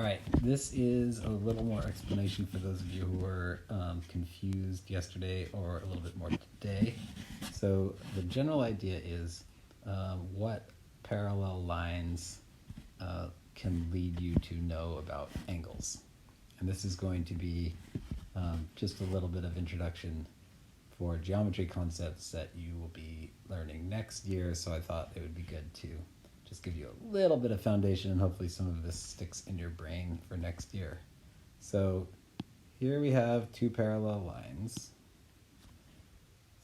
All right, this is a little more explanation for those of you who were confused yesterday or a little bit more today. So the general idea is what parallel lines can lead you to know about angles. And this is going to be just a little bit of introduction for geometry concepts that you will be learning next year. So I thought it would be good to just give you a little bit of foundation, and hopefully some of this sticks in your brain for next year. So here we have two parallel lines.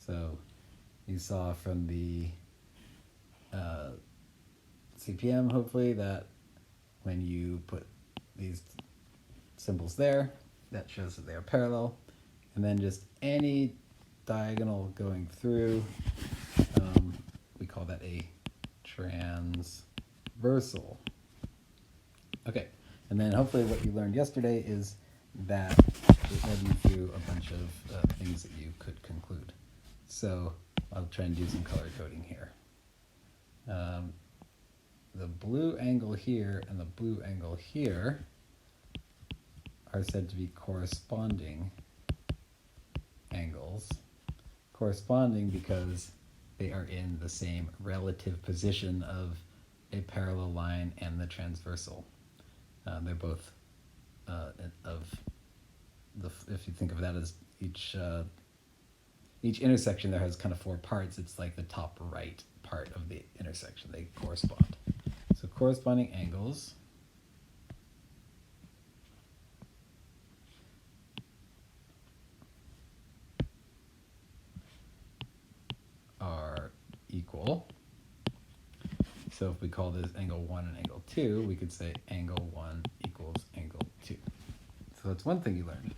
So you saw from the CPM, hopefully, that when you put these symbols there, that shows that they are parallel. And then just any diagonal going through, we call that a transversal. Okay, and then hopefully what you learned yesterday is that it led you through a bunch of things that you could conclude. So I'll try and do some color coding here. The blue angle here and the blue angle here are said to be corresponding angles. Corresponding because they are in the same relative position of a parallel line and the transversal. They're both if you think of that as each intersection there has kind of four parts. It's like the top right part of the intersection. They correspond. So corresponding angles are equal. So if we call this angle 1 and angle 2, we could say angle 1 equals angle 2. So that's one thing you learned.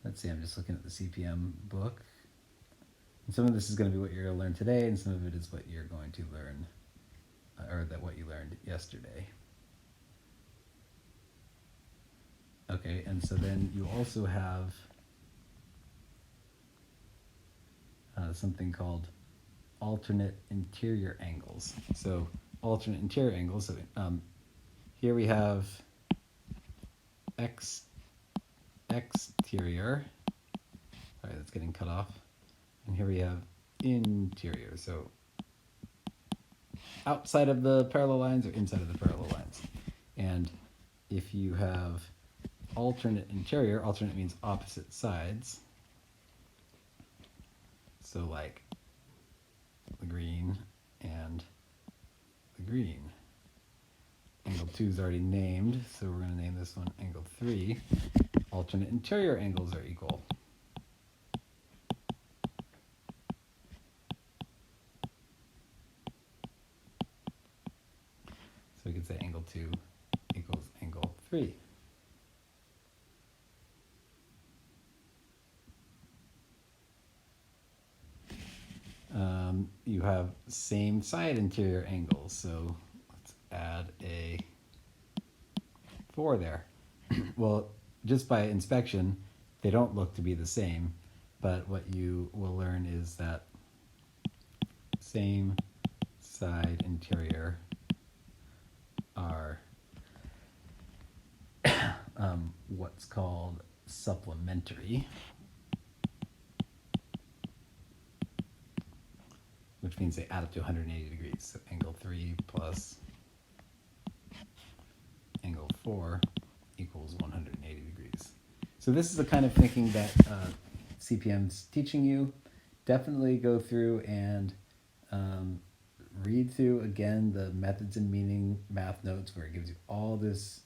Let's see, I'm just looking at the CPM book. And some of this is going to be what you're going to learn today, and some of it is what you're going to learn, or what you learned yesterday. Okay, and so then you also have something called alternate interior angles. So alternate interior angles, so here we have exterior, sorry, that's getting cut off, and here we have interior, so outside of the parallel lines or inside of the parallel lines. And if you have alternate interior, alternate means opposite sides, so like the green and the green. Angle 2 is already named, so we're going to name this one angle 3. Alternate interior angles are equal. So we could say angle 2 equals angle 3. You have same side interior angles, so let's add a 4 there. Well, just by inspection, they don't look to be the same, but what you will learn is that same side interior are what's called supplementary, which means they add up to 180 degrees. So angle 3 plus angle 4 equals 180 degrees. So this is the kind of thinking that CPM's teaching you. Definitely go through and read through again the methods and meaning math notes, where it gives you all this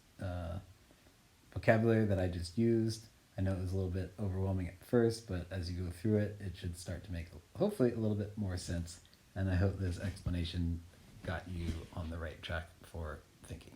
vocabulary that I just used. I know it was a little bit overwhelming at first, but as you go through it, it should start to make hopefully a little bit more sense. And I hope this explanation got you on the right track for thinking.